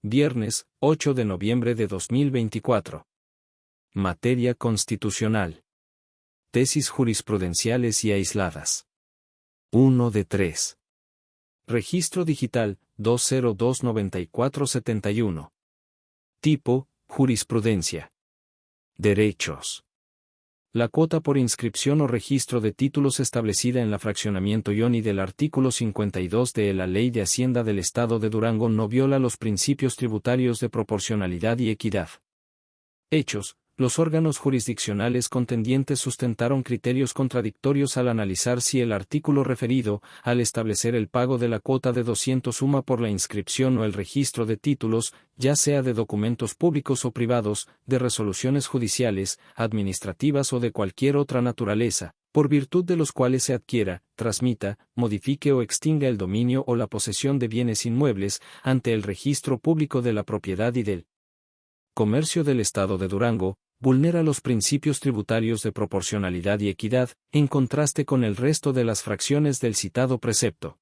Viernes, 8 de noviembre de 2024. Materia constitucional. Tesis jurisprudenciales y aisladas. 1 de 3. Registro digital, 2029471. Tipo, jurisprudencia. Derechos. La cuota por inscripción o registro de títulos establecida en la fraccionamiento IONI del artículo 52 de la Ley de Hacienda del Estado de Durango no viola los principios tributarios de proporcionalidad y equidad. Hechos. Los órganos jurisdiccionales contendientes sustentaron criterios contradictorios al analizar si el artículo referido, al establecer el pago de la cuota de 200 UMA por la inscripción o el registro de títulos, ya sea de documentos públicos o privados, de resoluciones judiciales, administrativas o de cualquier otra naturaleza, por virtud de los cuales se adquiera, transmita, modifique o extinga el dominio o la posesión de bienes inmuebles, ante el registro público de la propiedad y del comercio del Estado de Durango, vulnera los principios tributarios de proporcionalidad y equidad, en contraste con el resto de las fracciones del citado precepto.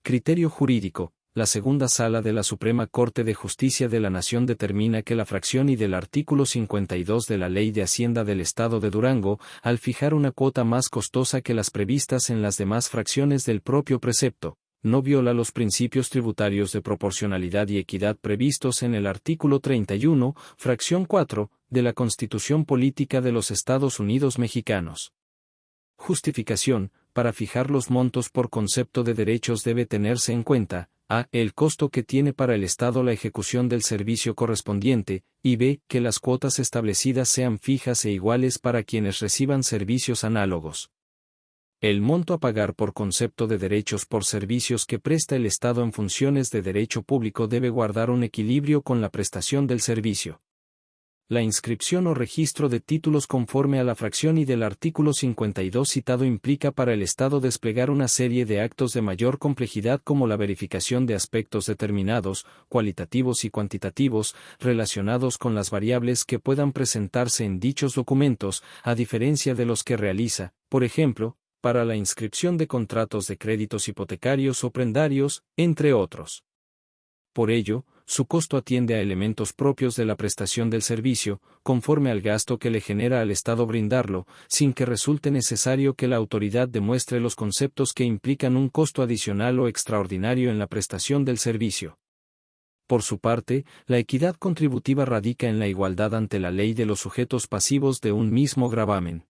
Criterio jurídico. La segunda sala de la Suprema Corte de Justicia de la Nación determina que la fracción I del artículo 52 de la Ley de Hacienda del Estado de Durango, al fijar una cuota más costosa que las previstas en las demás fracciones del propio precepto, no viola los principios tributarios de proporcionalidad y equidad previstos en el artículo 31, fracción 4, de la Constitución Política de los Estados Unidos Mexicanos. Justificación. Para fijar los montos por concepto de derechos debe tenerse en cuenta, a. el costo que tiene para el Estado la ejecución del servicio correspondiente, y b. que las cuotas establecidas sean fijas e iguales para quienes reciban servicios análogos. El monto a pagar por concepto de derechos por servicios que presta el Estado en funciones de derecho público debe guardar un equilibrio con la prestación del servicio. La inscripción o registro de títulos conforme a la fracción I del artículo 52 citado implica para el Estado desplegar una serie de actos de mayor complejidad como la verificación de aspectos determinados, cualitativos y cuantitativos, relacionados con las variables que puedan presentarse en dichos documentos, a diferencia de los que realiza, por ejemplo, para la inscripción de contratos de créditos hipotecarios o prendarios, entre otros. Por ello, su costo atiende a elementos propios de la prestación del servicio, conforme al gasto que le genera al Estado brindarlo, sin que resulte necesario que la autoridad demuestre los conceptos que implican un costo adicional o extraordinario en la prestación del servicio. Por su parte, la equidad contributiva radica en la igualdad ante la ley de los sujetos pasivos de un mismo gravamen.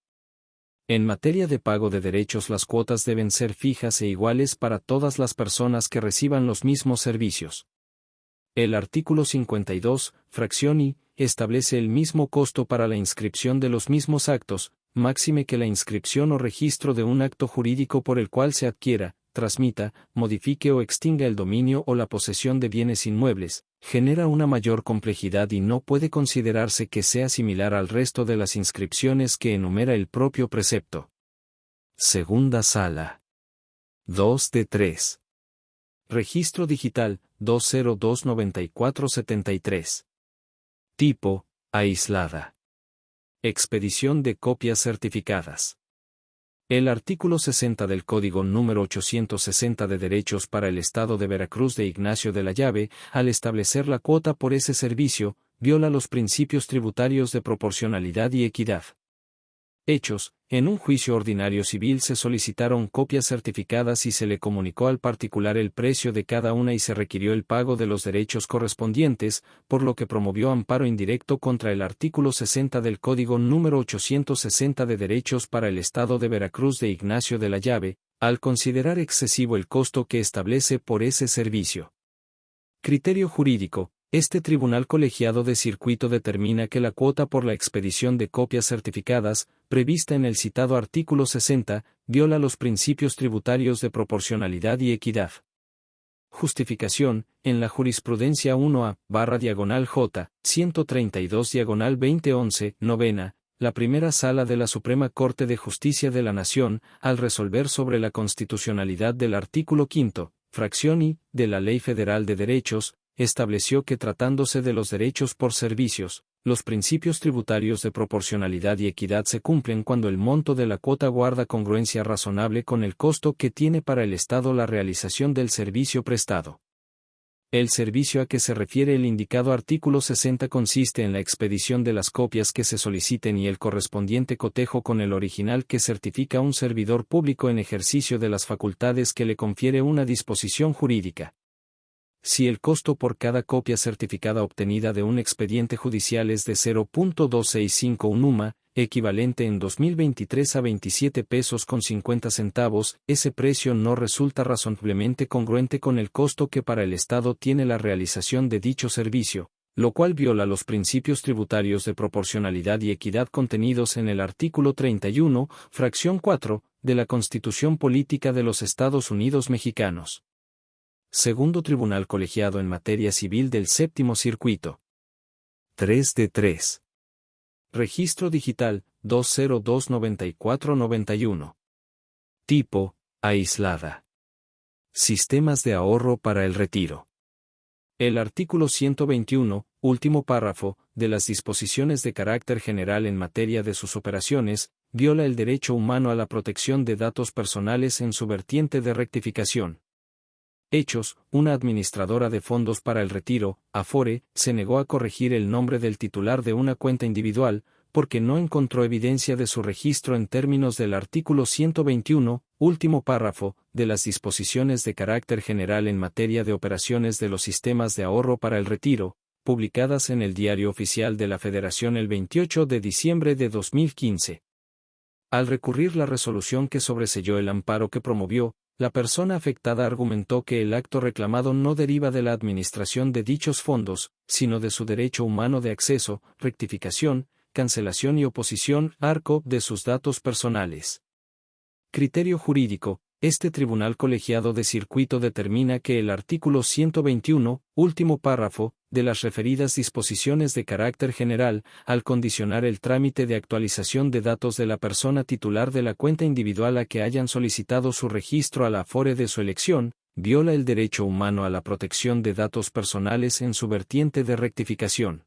En materia de pago de derechos, las cuotas deben ser fijas e iguales para todas las personas que reciban los mismos servicios. El artículo 52, fracción I, establece el mismo costo para la inscripción de los mismos actos, máxime que la inscripción o registro de un acto jurídico por el cual se adquiera, transmita, modifique o extinga el dominio o la posesión de bienes inmuebles, genera una mayor complejidad y no puede considerarse que sea similar al resto de las inscripciones que enumera el propio precepto. Segunda sala. 2 de 3. Registro digital, 2029473. Tipo, aislada. Expedición de copias certificadas. El artículo 60 del Código número 860 de Derechos para el Estado de Veracruz de Ignacio de la Llave, al establecer la cuota por ese servicio, viola los principios tributarios de proporcionalidad y equidad. Hechos. En un juicio ordinario civil se solicitaron copias certificadas y se le comunicó al particular el precio de cada una y se requirió el pago de los derechos correspondientes, por lo que promovió amparo indirecto contra el artículo 60 del Código número 860 de Derechos para el Estado de Veracruz de Ignacio de la Llave, al considerar excesivo el costo que establece por ese servicio. Criterio jurídico. Este tribunal colegiado de circuito determina que la cuota por la expedición de copias certificadas, prevista en el citado artículo 60, viola los principios tributarios de proporcionalidad y equidad. Justificación. En la jurisprudencia 1A/J, 132/2011, novena, la primera sala de la Suprema Corte de Justicia de la Nación, al resolver sobre la constitucionalidad del artículo 5, fracción I, de la Ley Federal de Derechos, estableció que tratándose de los derechos por servicios, los principios tributarios de proporcionalidad y equidad se cumplen cuando el monto de la cuota guarda congruencia razonable con el costo que tiene para el Estado la realización del servicio prestado. El servicio a que se refiere el indicado artículo 60 consiste en la expedición de las copias que se soliciten y el correspondiente cotejo con el original que certifica un servidor público en ejercicio de las facultades que le confiere una disposición jurídica. Si el costo por cada copia certificada obtenida de un expediente judicial es de 0.2651 UMA, equivalente en 2023 a 27 pesos con 50 centavos, ese precio no resulta razonablemente congruente con el costo que para el Estado tiene la realización de dicho servicio, lo cual viola los principios tributarios de proporcionalidad y equidad contenidos en el artículo 31, fracción 4, de la Constitución Política de los Estados Unidos Mexicanos. Segundo Tribunal Colegiado en Materia Civil del Séptimo Circuito. 3 de 3. Registro Digital, 2029491. Tipo, aislada. Sistemas de ahorro para el retiro. El artículo 121, último párrafo, de las disposiciones de carácter general en materia de sus operaciones, viola el derecho humano a la protección de datos personales en su vertiente de rectificación. Hechos, una administradora de fondos para el retiro, Afore, se negó a corregir el nombre del titular de una cuenta individual, porque no encontró evidencia de su registro en términos del artículo 121, último párrafo, de las disposiciones de carácter general en materia de operaciones de los sistemas de ahorro para el retiro, publicadas en el Diario Oficial de la Federación el 28 de diciembre de 2015. Al recurrir la resolución que sobreseyó el amparo que promovió, la persona afectada argumentó que el acto reclamado no deriva de la administración de dichos fondos, sino de su derecho humano de acceso, rectificación, cancelación y oposición, arco, de sus datos personales. Criterio jurídico. Este tribunal colegiado de circuito determina que el artículo 121, último párrafo, de las referidas disposiciones de carácter general, al condicionar el trámite de actualización de datos de la persona titular de la cuenta individual a que hayan solicitado su registro a la Afore de su elección, viola el derecho humano a la protección de datos personales en su vertiente de rectificación.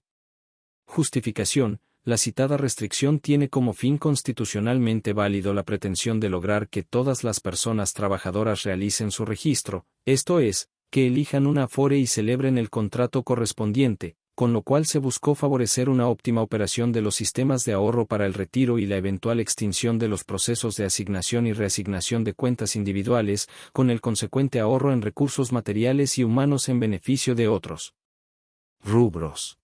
Justificación. La citada restricción tiene como fin constitucionalmente válido la pretensión de lograr que todas las personas trabajadoras realicen su registro, esto es, que elijan una Afore y celebren el contrato correspondiente, con lo cual se buscó favorecer una óptima operación de los sistemas de ahorro para el retiro y la eventual extinción de los procesos de asignación y reasignación de cuentas individuales, con el consecuente ahorro en recursos materiales y humanos en beneficio de otros rubros.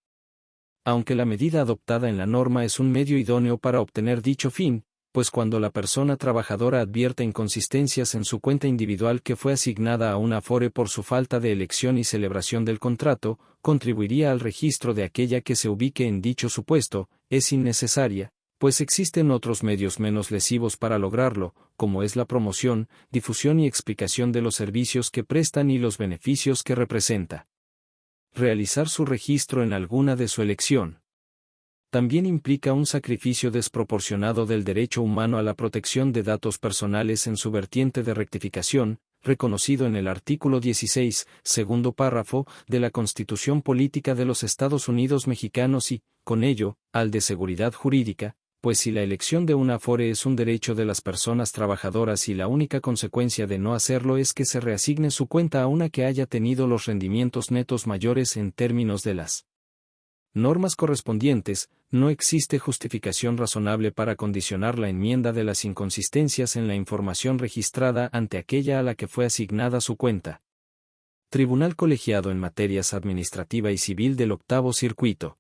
Aunque la medida adoptada en la norma es un medio idóneo para obtener dicho fin, pues cuando la persona trabajadora advierte inconsistencias en su cuenta individual que fue asignada a una Afore por su falta de elección y celebración del contrato, contribuiría al registro de aquella que se ubique en dicho supuesto, es innecesaria, pues existen otros medios menos lesivos para lograrlo, como es la promoción, difusión y explicación de los servicios que prestan y los beneficios que representa. Realizar su registro en alguna de su elección también implica un sacrificio desproporcionado del derecho humano a la protección de datos personales en su vertiente de rectificación, reconocido en el artículo 16, segundo párrafo, de la Constitución Política de los Estados Unidos Mexicanos y, con ello, al de seguridad jurídica, pues si la elección de una Afore es un derecho de las personas trabajadoras y la única consecuencia de no hacerlo es que se reasigne su cuenta a una que haya tenido los rendimientos netos mayores en términos de las normas correspondientes, no existe justificación razonable para condicionar la enmienda de las inconsistencias en la información registrada ante aquella a la que fue asignada su cuenta. Tribunal Colegiado en Materias Administrativa y Civil del Octavo Circuito.